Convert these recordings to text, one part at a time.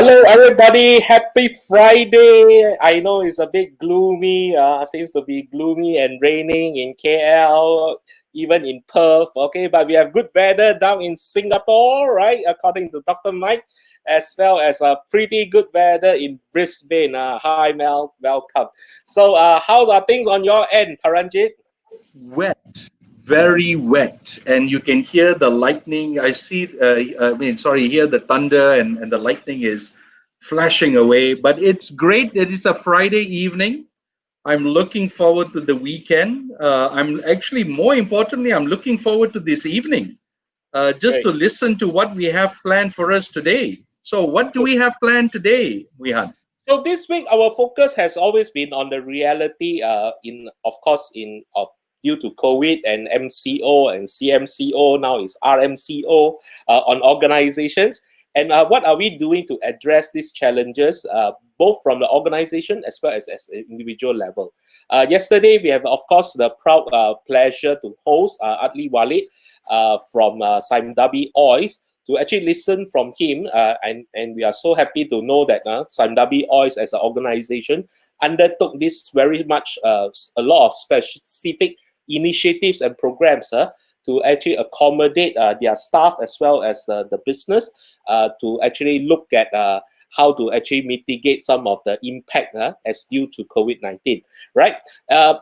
Hello, everybody. Happy Friday. I know it's a bit gloomy. Seems to be gloomy and raining in KL, even in Perth. Okay, but we have good weather down in Singapore, right? According to Dr. Mike, as well as a pretty good weather in Brisbane. Hi, Mel. Welcome. So, how are things on your end, Taranjeet? Wet, very wet, and you can hear the lightning. Hear the thunder, and the lightning is flashing away. But it's great that it's a Friday evening. I'm looking forward to the weekend. I'm actually, more importantly, I'm looking forward to this evening, just Great. to listen to what we have planned for us today. So, what do we have planned today, Wihan? So this week, our focus has always been on the reality, of course, due to COVID and MCO and CMCO, now it's RMCO, on organizations. And what are we doing to address these challenges, both from the organization as well as an individual level? Yesterday, we have, of course, the proud pleasure to host Adli Walid from Simdabi Oils, to actually listen from him, and we are so happy to know that Simdabi Oils as an organization undertook this very much a lot of specific initiatives and programs to actually accommodate their staff as well as the business to actually look at how to actually mitigate some of the impact as due to COVID-19, right?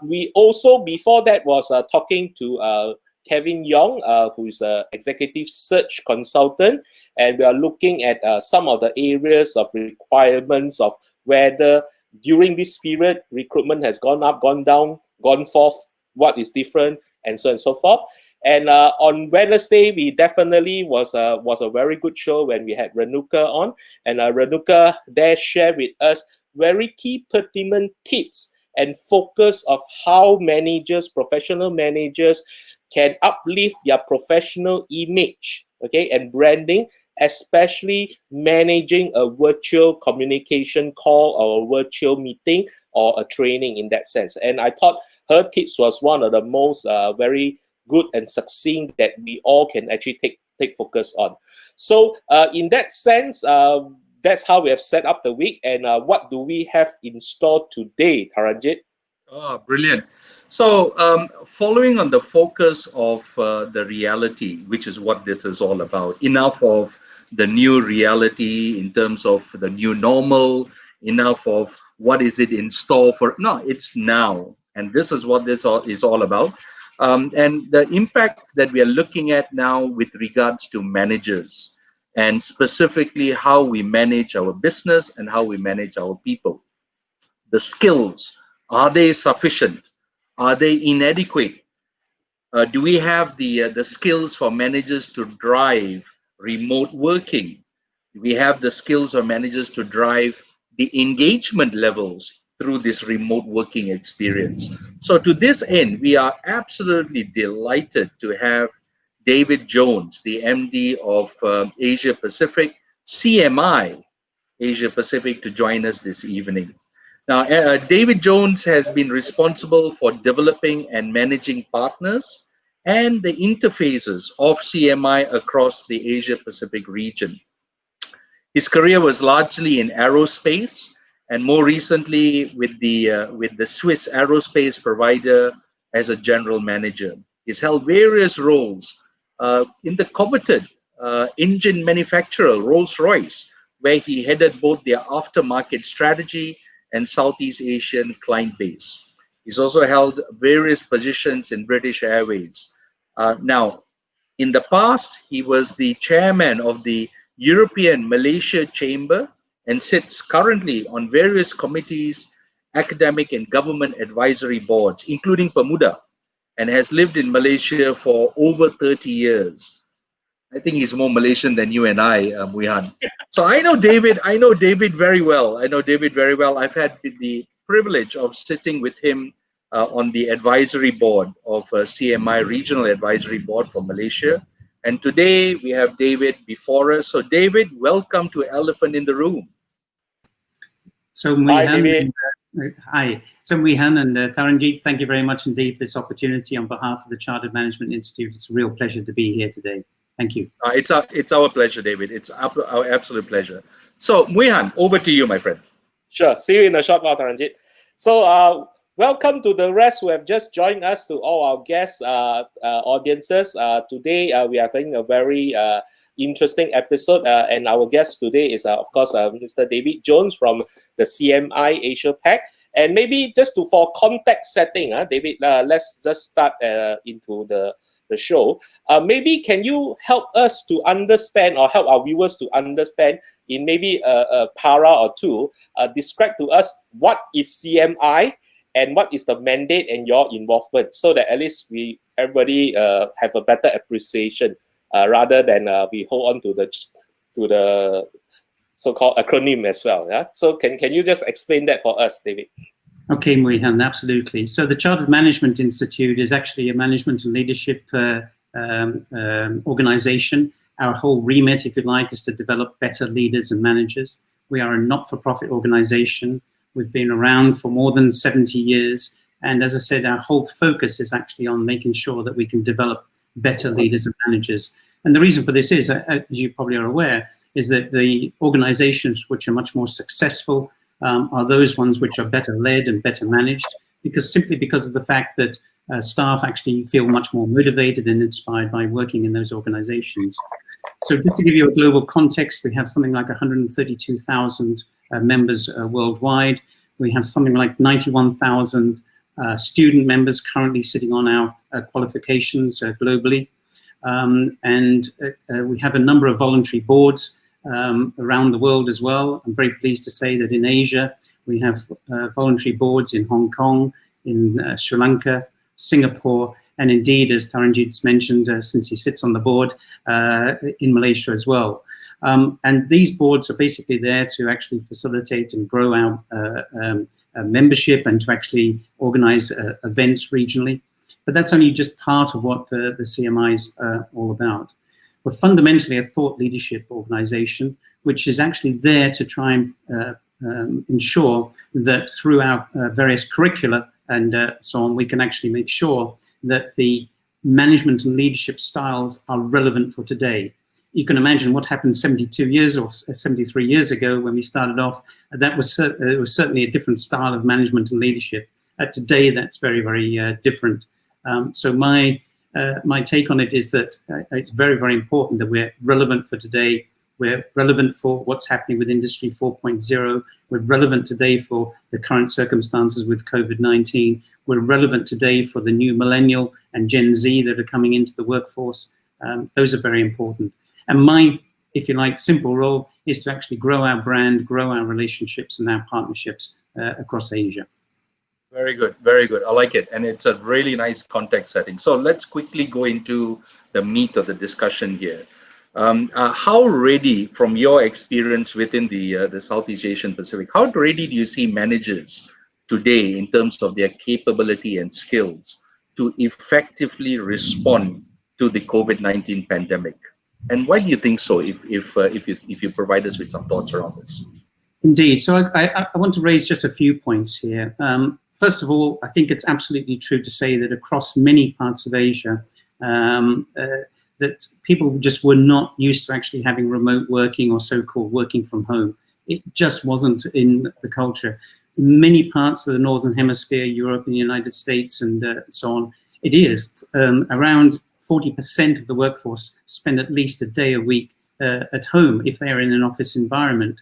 We also, before that, was talking to Kevin Yong, who is an executive search consultant, and we are looking at some of the areas of requirements of whether during this period recruitment has gone up, gone down, gone forth, what is different, and so on and so forth. And on Wednesday, we definitely was a very good show when we had Renuka on, and Renuka there shared with us very key pertinent tips and focus of how managers, professional managers, can uplift their professional image, okay, and branding, especially managing a virtual communication call or a virtual meeting or a training in that sense. And I thought her tips was one of the most very good and succinct that we all can actually take focus on. So in that sense, that's how we have set up the week. And what do we have in store today, Taranjeet? Oh, brilliant. So, following on the focus of the reality, which is what this is all about, enough of the new reality in terms of the new normal, enough of what is it in store for. No, it's now. And this is what this is all about. And the impact that we are looking at now with regards to managers, and specifically how we manage our business and how we manage our people. The skills, are they sufficient? Are they inadequate? Do we have the skills for managers to drive remote working? Do we have the skills of managers to drive the engagement levels through this remote working experience? So to this end, we are absolutely delighted to have David Jones, the MD of Asia Pacific, CMI Asia Pacific, to join us this evening. Now, David Jones has been responsible for developing and managing partners and the interfaces of CMI across the Asia Pacific region. His career was largely in aerospace, and more recently with the Swiss aerospace provider as a general manager. He's held various roles in the coveted engine manufacturer Rolls-Royce, where he headed both their aftermarket strategy and Southeast Asian client base. He's also held various positions in British Airways. Now, in the past, he was the chairman of the European Malaysia Chamber and sits currently on various committees, academic and government advisory boards, including Pemuda, and has lived in Malaysia for over 30 years. I think he's more Malaysian than you and I, Wihan. So I know David. I know David very well. I've had the privilege of sitting with him on the advisory board of CMI Regional Advisory Board for Malaysia. And today we have David before us. So David, welcome to Elephant in the Room. So Wihan, hi. So Wihan and Taranjeet, thank you very much indeed for this opportunity on behalf of the Chartered Management Institute. It's a real pleasure to be here today. Thank you. It's our pleasure, David. It's our absolute pleasure. So, Muihan, over to you, my friend. Sure. See you in a short while, Taranjeet. So, welcome to the rest who have just joined us, to all our guests, audiences. Today, we are having a very interesting episode, and our guest today is, of course, Mr. David Jones from the CMI Asia Pac. And maybe just for context setting, David, let's just start into the show. Maybe can you help us to understand, or help our viewers to understand, in maybe a para or two, describe to us what is CMI and what is the mandate and your involvement, so that at least everybody have a better appreciation, rather than we hold on to the so-called acronym as well. Yeah. So can you just explain that for us, David? Okay, Muihan, absolutely. So the Chartered Management Institute is actually a management and leadership organization. Our whole remit, if you like, is to develop better leaders and managers. We are a not-for-profit organization. We've been around for more than 70 years. And as I said, our whole focus is actually on making sure that we can develop better leaders and managers. And the reason for this is, as you probably are aware, is that the organizations which are much more successful are those ones which are better led and better managed, because of the fact that staff actually feel much more motivated and inspired by working in those organizations. So just to give you a global context, we have something like 132,000 members worldwide. We have something like 91,000 student members currently sitting on our qualifications globally. And we have a number of voluntary boards around the world as well. I'm very pleased to say that in Asia, we have voluntary boards in Hong Kong, in Sri Lanka, Singapore, and indeed, as Taranjeet's mentioned, since he sits on the board, in Malaysia as well. And these boards are basically there to actually facilitate and grow our membership, and to actually organize events regionally. But that's only just part of what the CMI is all about. We're fundamentally a thought leadership organization, which is actually there to try and ensure that through our various curricula and so on, we can actually make sure that the management and leadership styles are relevant for today. You can imagine what happened 72 years or 73 years ago when we started off. That was it was certainly a different style of management and leadership. Today, that's very, very different. So my take on it is that it's very, very important that we're relevant for today. We're relevant for what's happening with Industry 4.0. We're relevant today for the current circumstances with COVID-19. We're relevant today for the new millennial and Gen Z that are coming into the workforce. Those are very important. And my, if you like, simple role is to actually grow our brand, grow our relationships and our partnerships across Asia. Very good, very good. I like it. And it's a really nice context setting. So let's quickly go into the meat of the discussion here. How ready, from your experience within the Southeast Asian Pacific, how ready do you see managers today in terms of their capability and skills to effectively respond to the COVID-19 pandemic? And why do you think so, if you provide us with some thoughts around this? Indeed. So I want to raise just a few points here. First of all, I think it's absolutely true to say that across many parts of Asia, that people just were not used to actually having remote working or so-called working from home. It just wasn't in the culture. In many parts of the Northern Hemisphere, Europe and the United States and so on, it is. Around 40% of the workforce spend at least a day a week at home if they're in an office environment.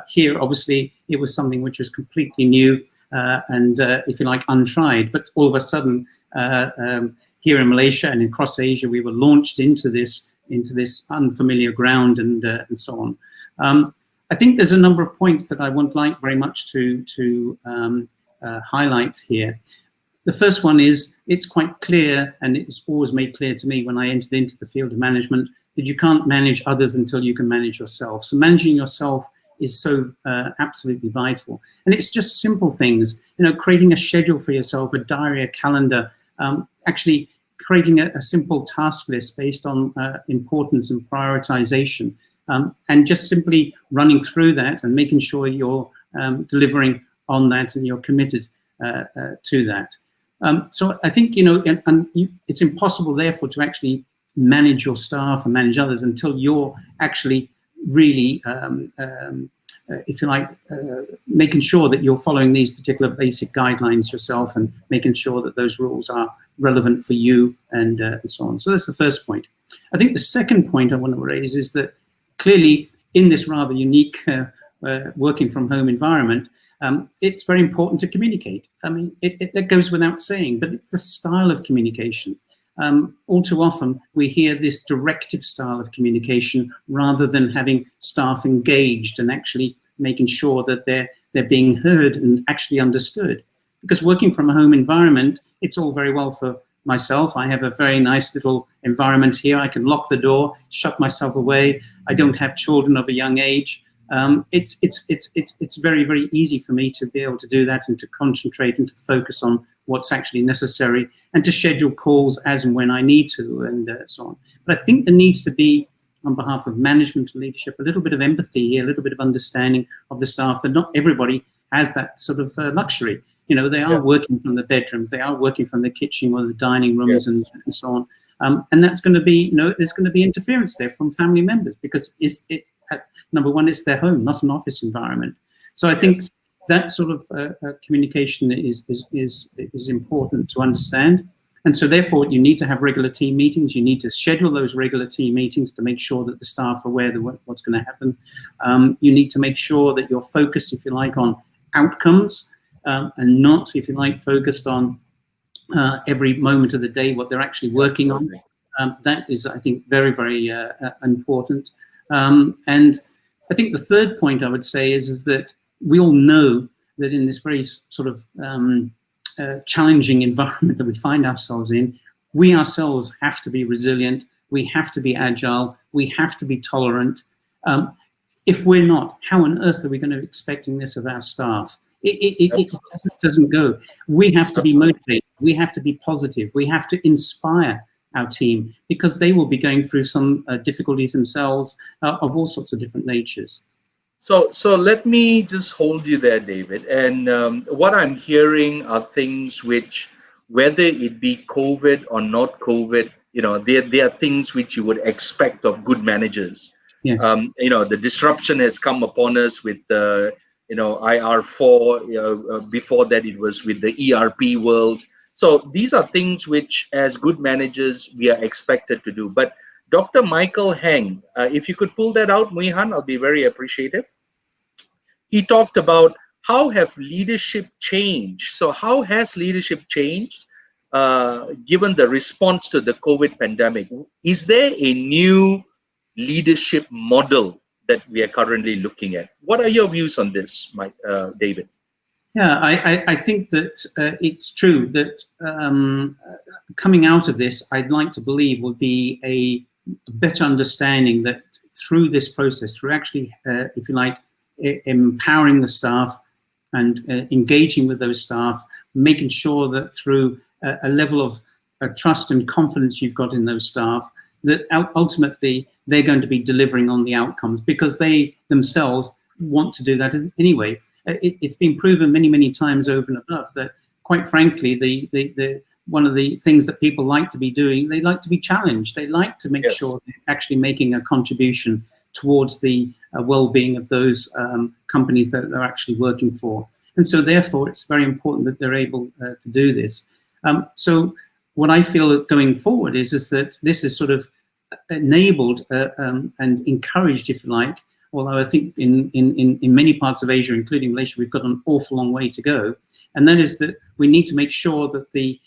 Here, obviously, it was something which was completely new and, if you like, untried. But all of a sudden, here in Malaysia and across Asia, we were launched into this unfamiliar ground and so on. I think there's a number of points that I would like very much to highlight here. The first one is, it's quite clear, and it's always made clear to me when I entered into the field of management, that you can't manage others until you can manage yourself. So managing yourself is so absolutely vital. And it's just simple things, creating a schedule for yourself, a diary, a calendar, actually creating a simple task list based on importance and prioritization, and just simply running through that and making sure you're delivering on that and you're committed to that. So I think, it's impossible, therefore, to actually manage your staff and manage others until you're actually really if you like, making sure that you're following these particular basic guidelines yourself and making sure that those rules are relevant for you and so on. So that's the first point. I think the second point I want to raise is that clearly in this rather unique working from home environment, it's very important to communicate. I mean, it goes without saying, but it's the style of communication. All too often we hear this directive style of communication rather than having staff engaged and actually making sure that they're being heard and actually understood. Because working from a home environment, it's all very well for myself. I have a very nice little environment here. I can lock the door, shut myself away. I don't have children of a young age. It's very, very easy for me to be able to do that and to concentrate and to focus on what's actually necessary and to schedule calls as and when I need to and so on. But I think there needs to be, on behalf of management and leadership, a little bit of empathy here, a little bit of understanding of the staff that not everybody has that sort of luxury. You know, they are working from the bedrooms, they are working from the kitchen or the dining rooms and so on. And that's going to be, you know, there's going to be interference there from family members because number one, it's their home, not an office environment. So I think that sort of communication is important to understand. And so therefore, you need to have regular team meetings. You need to schedule those regular team meetings to make sure that the staff are aware of what's going to happen. You need to make sure that you're focused, if you like, on outcomes and not, if you like, focused on every moment of the day, what they're actually working on. That is, I think, very, very important. And I think the third point I would say is that we all know that in this very sort of challenging environment that we find ourselves in, we ourselves have to be resilient, we have to be agile, we have to be tolerant. If we're not, how on earth are we going to be expecting this of our staff? It doesn't go. We have to be motivated, we have to be positive, we have to inspire our team because they will be going through some difficulties themselves of all sorts of different natures. So let me just hold you there, David. And what I'm hearing are things which, whether it be COVID or not COVID, you know, they are things which you would expect of good managers. Yes. You know, the disruption has come upon us with the, you know, IR4. Before that, it was with the ERP world. So these are things which, as good managers, we are expected to do. But Dr. Michael Heng, if you could pull that out, Muihan, I'll be very appreciative. He talked about how have leadership changed. So how has leadership changed given the response to the COVID pandemic? Is there a new leadership model that we are currently looking at? What are your views on this, David? Yeah, I think that it's true that coming out of this, I'd like to believe will be a better understanding that through this process, through actually, if you like, empowering the staff and engaging with those staff, making sure that through a level of trust and confidence you've got in those staff, that ultimately they're going to be delivering on the outcomes because they themselves want to do that anyway. It's been proven many, many times over and above that, quite frankly, the one of the things that people like to be doing, they like to be challenged. They like to make sure they're actually making a contribution towards the well-being of those companies that they're actually working for. And so therefore, it's very important that they're able to do this. So what I feel going forward is that this is sort of enabled and encouraged, if you like, although I think in many parts of Asia, including Malaysia, we've got an awful long way to go. And that is that we need to make sure that the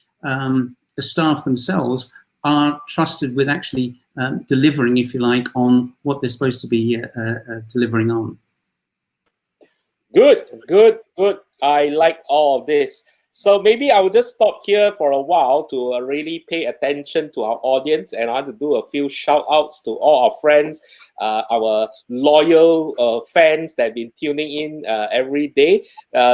staff themselves are trusted with actually delivering, if you like, on what they're supposed to be delivering on. Good. I like all of this. So maybe I will just stop here for a while to really pay attention to our audience, and I want to do a few shout outs to all our friends, our loyal fans that have been tuning in every day.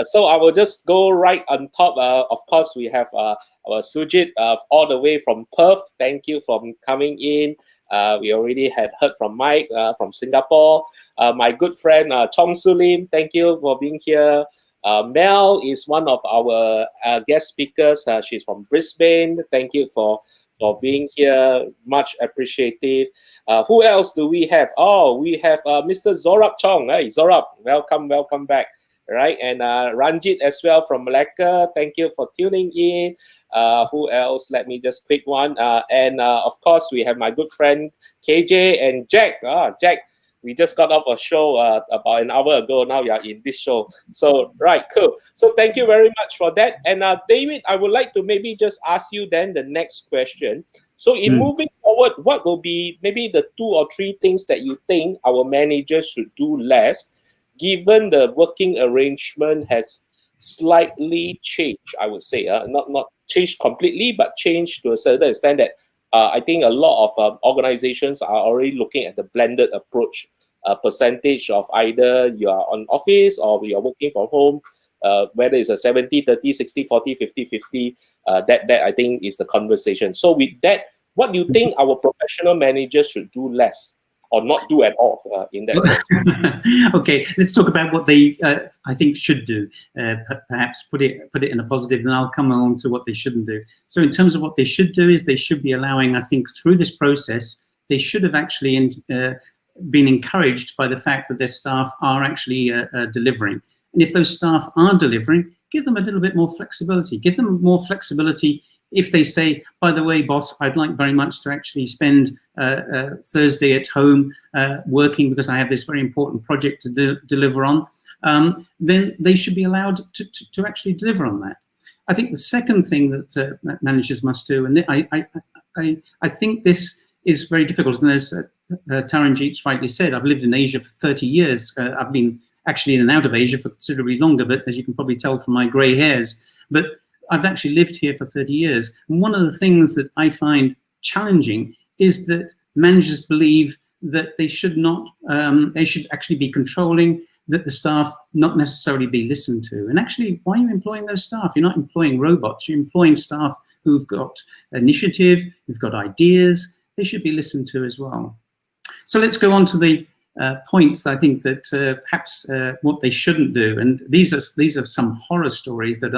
So I will just go right on top. Of course, we have our Sujit all the way from Perth. Thank you for coming in. We already had heard from Mike from Singapore. My good friend Chong Sulim, thank you for being here. Mel is one of our guest speakers. She's from Brisbane. Thank you for for being here. Much appreciative. Who else do we have? Oh, we have Mr. Zorab Chong. Hey, Zorab, welcome back. Right, and Ranjit as well from Malacca. Thank you for tuning in. Who else? Let me just pick one. And of course, we have my good friend KJ and Jack. Jack, we just got off a show about an hour ago. Now you're in this show. So, right, cool. So thank you very much for that. And David, I would like to maybe just ask you then the next question. So in moving forward, what will be maybe the 2 or 3 things that you think our managers should do less, given the working arrangement has slightly changed, I would say, not changed completely, but changed to a certain extent that I think a lot of organizations are already looking at the blended approach, percentage of either you are on office or you are working from home, whether it's a 70, 30, 60, 40, 50, 50, that I think is the conversation. So with that, what do you think our professional managers should do less or not do at all in that sense? Okay, let's talk about what they, I think, should do. Perhaps put it in a positive, and I'll come on to what they shouldn't do. So in terms of what they should do is they should be allowing, I think, through this process, they should have actually been encouraged by the fact that their staff are actually delivering. And if those staff are delivering, give them a little bit more flexibility. Give them more flexibility if they say, by the way, boss, I'd like very much to actually spend Thursday at home working because I have this very important project to deliver on, then they should be allowed to actually deliver on that. I think the second thing that managers must do, and I think this is very difficult, and as Taranjeet rightly said, I've lived in Asia for 30 years. I've been actually in and out of Asia for considerably longer, but as you can probably tell from my grey hairs, but I've actually lived here for 30 years. And one of the things that I find challenging is that managers believe that they should not, they should actually be controlling, that the staff not necessarily be listened to. And actually, why are you employing those staff? You're not employing robots, you're employing staff who've got initiative, who've got ideas. They should be listened to as well. So let's go on to the points, I think, that perhaps what they shouldn't do. And these are some horror stories that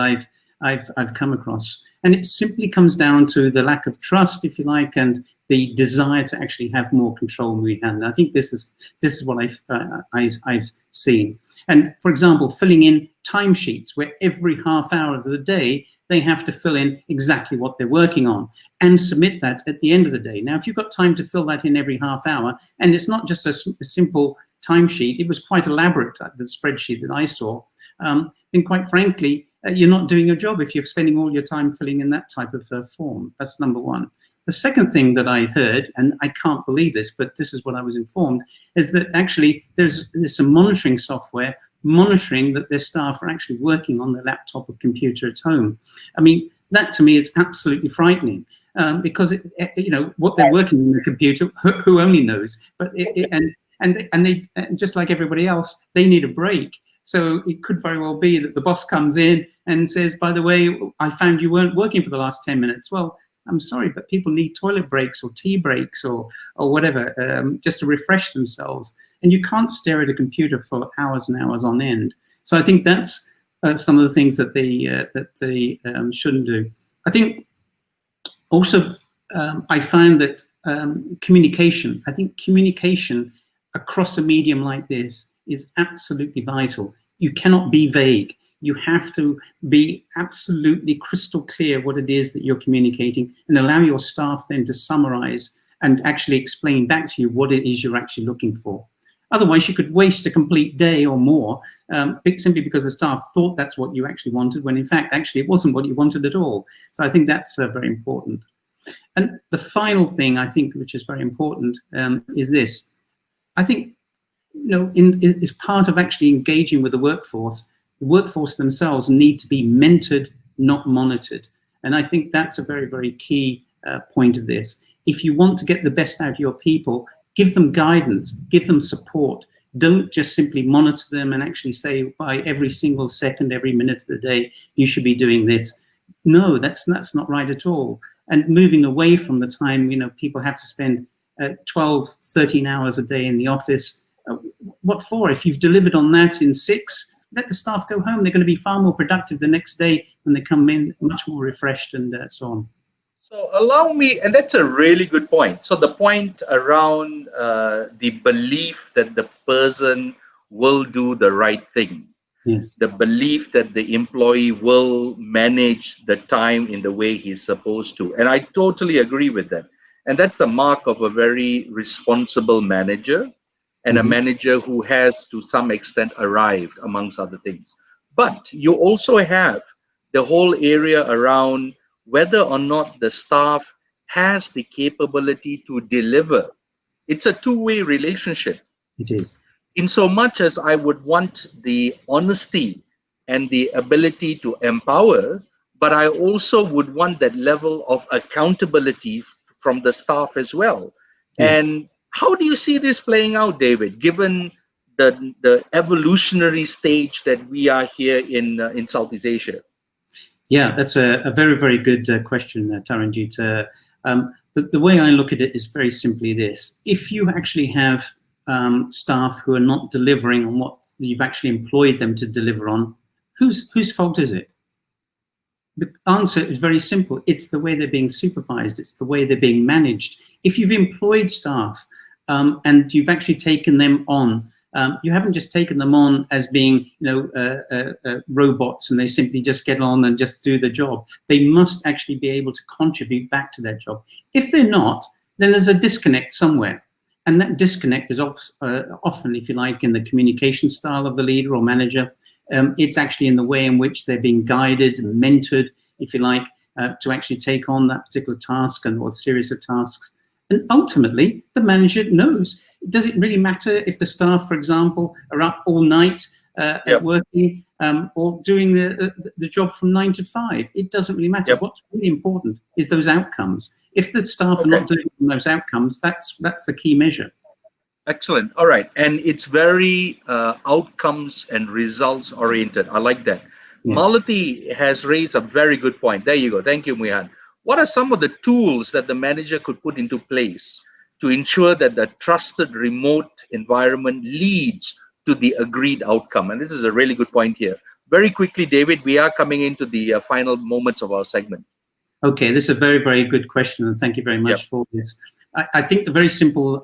I've come across, and it simply comes down to the lack of trust, if you like, and the desire to actually have more control moving hand. I think this is what I've seen. And for example, filling in timesheets where every half hour of the day they have to fill in exactly what they're working on and submit that at the end of the day. Now, if you've got time to fill that in every half hour, and it's not just a simple timesheet, it was quite elaborate, the spreadsheet that I saw, then quite frankly, you're not doing your job if you're spending all your time filling in that type of form. That's number one. The second thing that I heard, and I can't believe this, but this is what I was informed, is that actually there's some monitoring software monitoring that their staff are actually working on their laptop or computer at home. I mean, that to me is absolutely frightening, because you know what they're working on the computer, who only knows? But and they, just like everybody else, they need a break. So it could very well be that the boss comes in and says, by the way, I found you weren't working for the last 10 minutes. Well, I'm sorry, but people need toilet breaks or tea breaks or whatever, just to refresh themselves. And you can't stare at a computer for hours and hours on end. So I think that's some of the things that they shouldn't do. I think also I find that communication, I think communication across a medium like this is absolutely vital. You cannot be vague. You have to be absolutely crystal clear what it is that you're communicating, and allow your staff then to summarize and actually explain back to you what it is you're actually looking for. Otherwise, you could waste a complete day or more simply because the staff thought that's what you actually wanted, when in fact, actually it wasn't what you wanted at all. So I think that's very important. And the final thing I think, which is very important, is this. I think, you know, is part of actually engaging with the workforce themselves need to be mentored, not monitored. And I think that's a very, very key point of this. If you want to get the best out of your people, give them guidance, give them support. Don't just simply monitor them and actually say by every single second, every minute of the day, you should be doing this. No, that's not right at all. And moving away from the time, you know, people have to spend 12, 13 hours a day in the office. What for? If you've delivered on that in 6, let the staff go home. They're going to be far more productive the next day when they come in, much more refreshed and so on. So allow me, and that's a really good point. So the point around the belief that the person will do the right thing, Yes, the belief that the employee will manage the time in the way he's supposed to. And I totally agree with that. And that's the mark of a very responsible manager and a hmm manager who has, to some extent, arrived, amongst other things. But you also have the whole area around whether or not the staff has the capability to deliver. It's a two-way relationship, it is. in so much as I would want the honesty and the ability to empower, but I also would want that level of accountability from the staff as well. Yes. And how do you see this playing out, David, given the evolutionary stage that we are here in Southeast Asia? Yeah, that's a very, very good question, Taranjeet. The way I look at it is very simply this. If you actually have staff who are not delivering on what you've actually employed them to deliver on, whose fault is it? The answer is very simple. It's the way they're being supervised. It's the way they're being managed. If you've employed staff and you've actually taken them on, you haven't just taken them on as being, robots and they simply just get on and just do the job. They must actually be able to contribute back to their job. If they're not, then there's a disconnect somewhere. And that disconnect is often, if you like, in the communication style of the leader or manager. It's actually in the way in which they're being guided and mentored, if you like, to actually take on that particular task and or series of tasks. And ultimately, the manager knows. Does it really matter if the staff, for example, are up all night working or doing the job from 9 to 5? It doesn't really matter. Yep. What's really important is those outcomes. If the staff are Okay. not delivering those outcomes, that's the key measure. Excellent. All right. And it's very outcomes and results oriented. I like that. Yeah. Malati has raised a very good point. There you go. Thank you, Mihan. What are some of the tools that the manager could put into place to ensure that the trusted remote environment leads to the agreed outcome? And this is a really good point here. Very quickly, David, we are coming into the final moments of our segment. Okay, this is a very, very good question, and thank you very much for this. I think the very simple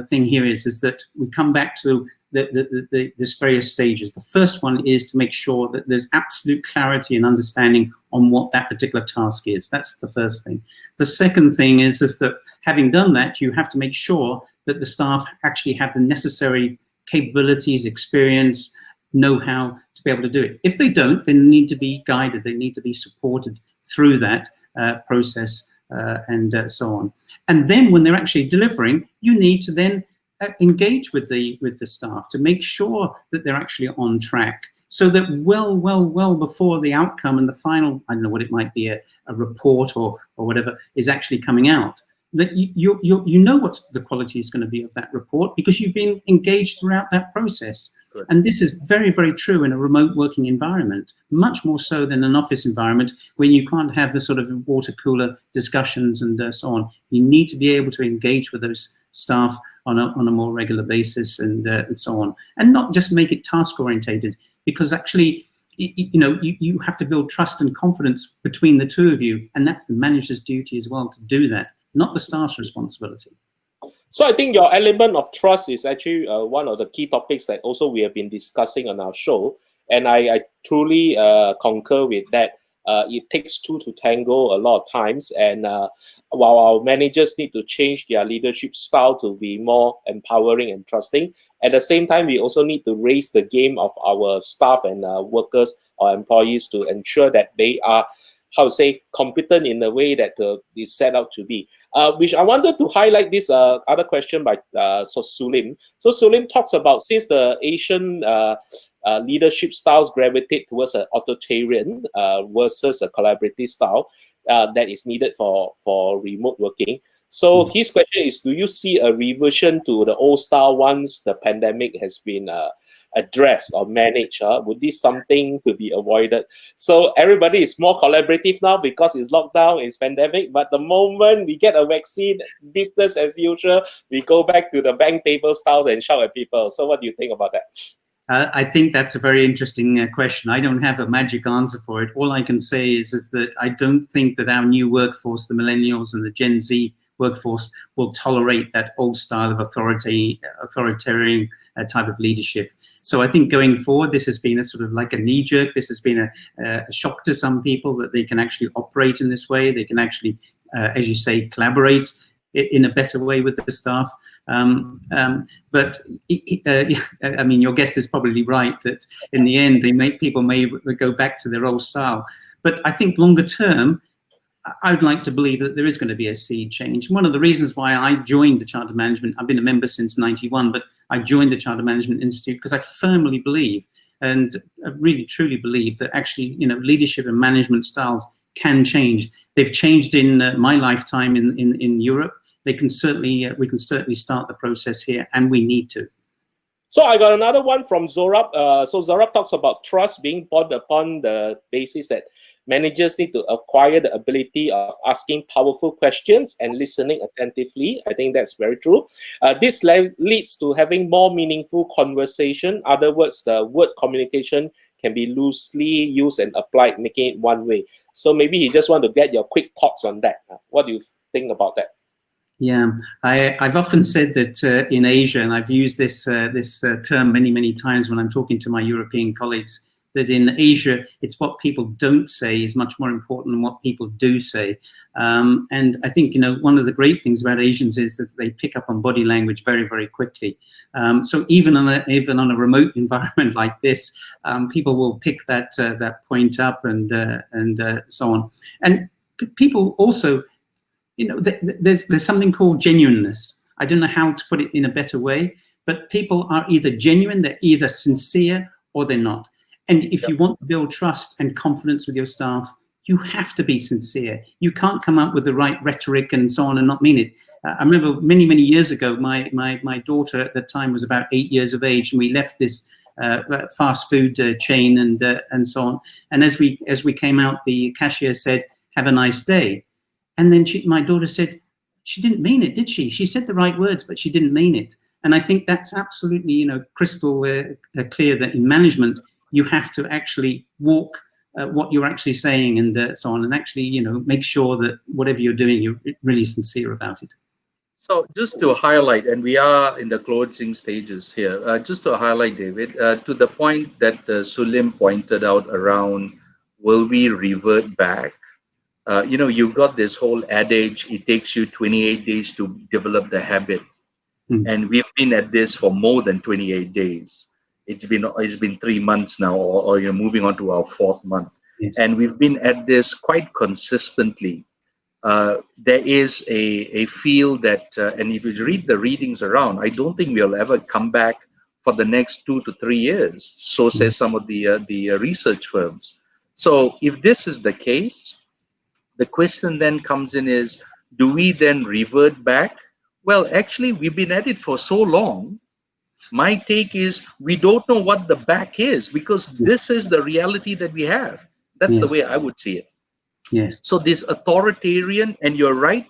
thing here is that we come back to this various stages. The first one is to make sure that there's absolute clarity and understanding on what that particular task is. That's the first thing. The second thing is that having done that, you have to make sure that the staff actually have the necessary capabilities, experience, know-how to be able to do it. If they don't, they need to be guided. They need to be supported through that process and so on. And then when they're actually delivering, you need to then engage with the staff to make sure that they're actually on track, so that well before the outcome and the final, I don't know what it might be, a report or whatever is actually coming out, that you know what the quality is going to be of that report because you've been engaged throughout that process. Good. And this is very, very true in a remote working environment, much more so than an office environment where you can't have the sort of water cooler discussions and so on. You need to be able to engage with those staff on a more regular basis and so on, and not just make it task orientated, because actually, you have to build trust and confidence between the two of you, and that's the manager's duty as well to do that, not the staff's responsibility. So I think your element of trust is actually one of the key topics that also we have been discussing on our show. And I truly concur with that. It takes two to tango a lot of times. And while our managers need to change their leadership style to be more empowering and trusting, at the same time, we also need to raise the game of our staff and workers or employees to ensure that they are, competent in the way that is set out to be. Which I wanted to highlight this other question by Sulim. So Sulim talks about, since the Asian leadership styles gravitate towards an authoritarian versus a collaborative style that is needed for remote working. So his question is, do you see a reversion to the old style once the pandemic has been addressed or managed? Would this something to be avoided? So everybody is more collaborative now because it's lockdown, it's pandemic, but the moment we get a vaccine, business as usual, we go back to the bank table styles and shout at people. So what do you think about that? I think that's a very interesting question. I don't have a magic answer for it. All I can say is that I don't think that our new workforce, the millennials and the Gen Z workforce, will tolerate that old style of authoritarian type of leadership. So I think going forward, this has been a sort of like a knee jerk. This has been a shock to some people that they can actually operate in this way. They can actually, as you say, collaborate in a better way with the staff. But I mean, your guest is probably right that in the end, people may go back to their old style. But I think longer term, I'd like to believe that there is going to be a sea change. One of the reasons why I joined the Chartered Management, I've been a member since '91, but I joined the Chartered Management Institute because I firmly believe, and I really truly believe, that actually, leadership and management styles can change. They've changed in my lifetime in Europe. We can certainly start the process here, and we need to. So I got another one from Zorab. So Zorab talks about trust being built upon the basis that managers need to acquire the ability of asking powerful questions and listening attentively. I think that's very true. This leads to having more meaningful conversation. In other words, the word communication can be loosely used and applied, making it one way. So maybe you just want to get your quick thoughts on that. What do you think about that? Yeah, I've often said that in Asia, and I've used this term many times when I'm talking to my European colleagues, that in Asia, it's what people don't say is much more important than what people do say. And I think, one of the great things about Asians is that they pick up on body language very quickly. So even on a remote environment like this, people will pick that point up and so on. And people also, there's something called genuineness. I don't know how to put it in a better way, but people are either genuine, they're either sincere, or they're not. And if you want to build trust and confidence with your staff, you have to be sincere. You can't come up with the right rhetoric and so on and not mean it. I remember many years ago, my daughter at the time was about 8 years of age, and we left this fast food chain and so on. And as we came out, the cashier said, "Have a nice day." And then my daughter said, "She didn't mean it, did she? She said the right words, but she didn't mean it." And I think that's absolutely, crystal clear that in management, you have to actually walk what you're actually saying and so on, and actually, make sure that whatever you're doing, you're really sincere about it. So just to highlight, and we are in the closing stages here, just to highlight, David, to the point that Sulim pointed out around, will we revert back? You've got this whole adage, it takes you 28 days to develop the habit. And we've been at this for more than 28 days. It's been 3 months now, or moving on to our 4th month. Yes. And we've been at this quite consistently. There is a feel that, and if you read the readings around, I don't think we'll ever come back for the next 2 to 3 years. So says some of the research firms. So if this is the case, the question then comes in is, do we then revert back? Well, actually, we've been at it for so long. My take is we don't know what the back is, because this is the reality that we have. That's the way I would see it. Yes. So this authoritarian, and you're right,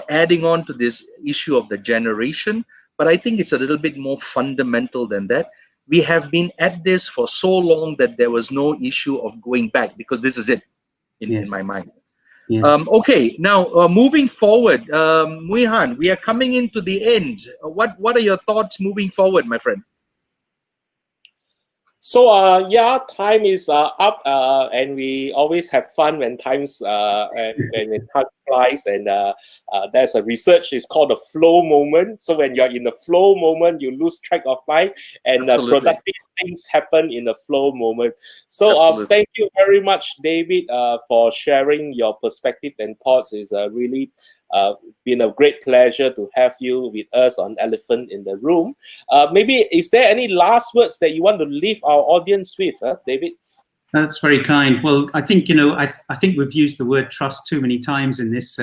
adding on to this issue of the generation, but I think it's a little bit more fundamental than that. We have been at this for so long that there was no issue of going back, because this is it in my mind. Yes. Okay, now moving forward, Muihan, we are coming into the end. What are your thoughts moving forward, my friend? So time is up, and we always have fun when time flies. And there's a research, it's called the flow moment. So when you're in the flow moment, you lose track of time, and productive things happen in the flow moment. So thank you very much, David, for sharing your perspective and thoughts. It's really been a great pleasure to have you with us on Elephant in the Room. Maybe is there any last words that you want to leave our audience with, David? That's very kind. Well, I think I think we've used the word trust too many times in this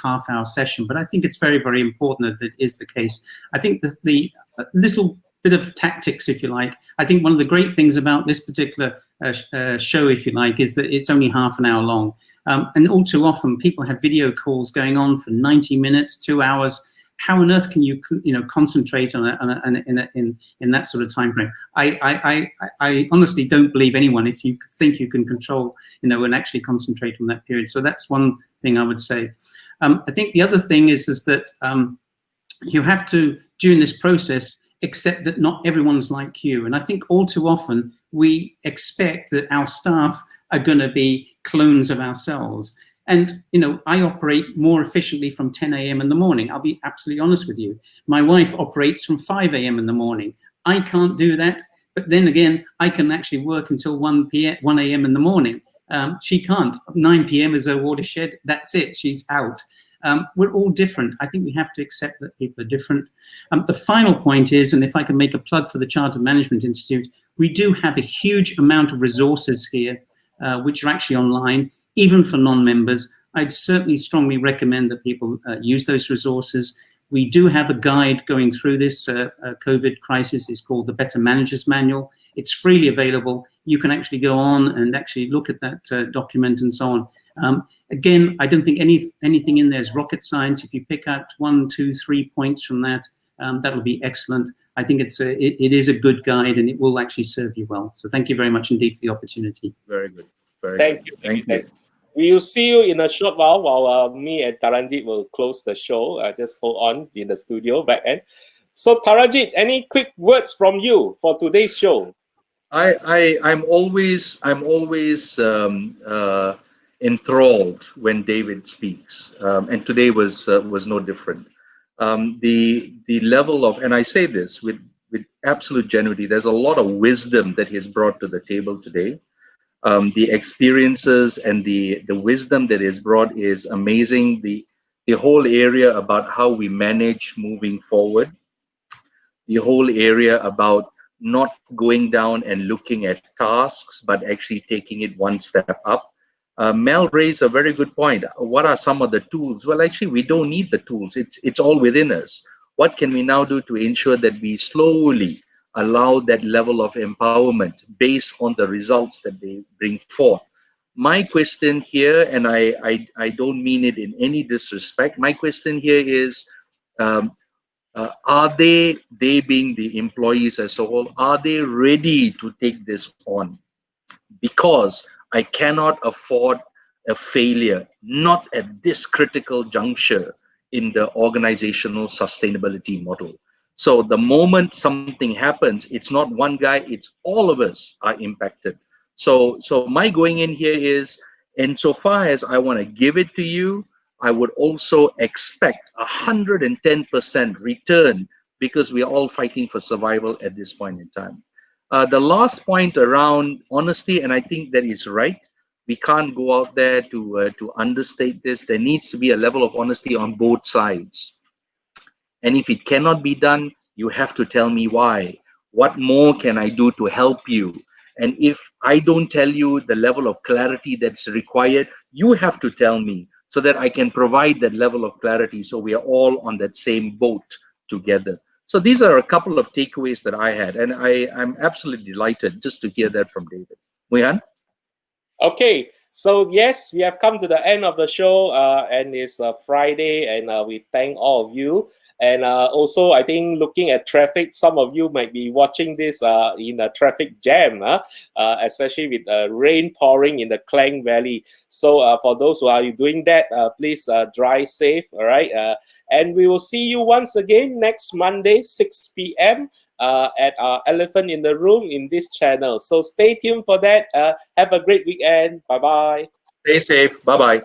half-hour session, but I think it's very important that it is the case. I think the little bit of tactics, if you like. I think one of the great things about this particular show, if you like, is that it's only half an hour long. And all too often, people have video calls going on for 90 minutes, 2 hours. how on earth can you concentrate on in that sort of time frame? I honestly don't believe anyone if you think you can control and actually concentrate on that period. So that's one thing I would say. I think the other thing is that you have to, during this process, accept that not everyone's like you. And I think all too often we expect that our staff are going to be clones of ourselves. And, I operate more efficiently from 10 a.m. in the morning. I'll be absolutely honest with you. My wife operates from 5 a.m. in the morning. I can't do that. But then again, I can actually work until 1 a.m. in the morning. She can't. 9 p.m. is her watershed. That's it. She's out. We're all different. I think we have to accept that people are different. The final point is, and if I can make a plug for the Chartered Management Institute, we do have a huge amount of resources here, which are actually online, even for non-members. I'd certainly strongly recommend that people use those resources. We do have a guide going through this COVID crisis. It's called the Better Managers Manual. It's freely available. You can actually go on and actually look at that document and so on. Again, I don't think anything in there is rocket science. If you pick out 1, 2, 3 points from that, that'll be excellent. I think it is a good guide and it will actually serve you well. So thank you very much indeed for the opportunity. Very good. Thank you. Thank you. We will see you in a short while me and Taranjeet will close the show. Just hold on in the studio back end. So Taranjeet, any quick words from you for today's show? I'm always enthralled when David speaks, and today was no different. The level of, and I say this with absolute genuinity, there's a lot of wisdom that he's brought to the table today. The experiences and the wisdom that is brought is amazing. The whole area about how we manage moving forward, the whole area about not going down and looking at tasks, but actually taking it one step up. Mel raised a very good point. What are some of the tools? Well, actually, we don't need the tools. It's all within us. What can we now do to ensure that we slowly allow that level of empowerment based on the results that they bring forth? My question here, and I don't mean it in any disrespect, my question here is, are they being the employees as a whole, are they ready to take this on? Because I cannot afford a failure, not at this critical juncture in the organizational sustainability model. So the moment something happens, it's not one guy, it's all of us are impacted. So my going in here is, insofar as I want to give it to you, I would also expect 110% return, because we are all fighting for survival at this point in time. The last point around honesty, and I think that is right. We can't go out there to understate this. There needs to be a level of honesty on both sides. And if it cannot be done, you have to tell me why. What more can I do to help you? And if I don't tell you the level of clarity that's required, you have to tell me, so that I can provide that level of clarity, so we are all on that same boat together. So these are a couple of takeaways that I had, and I'm absolutely delighted just to hear that from David. Muyan? Okay, so yes, we have come to the end of the show, and it's Friday, and we thank all of you. And also, I think looking at traffic, some of you might be watching this in a traffic jam, especially with rain pouring in the Klang Valley. So for those who are doing that, please drive safe, all right? And we will see you once again next Monday, 6 p.m. At our Elephant in the Room in this channel. So stay tuned for that. Have a great weekend. Bye-bye. Stay safe. Bye-bye.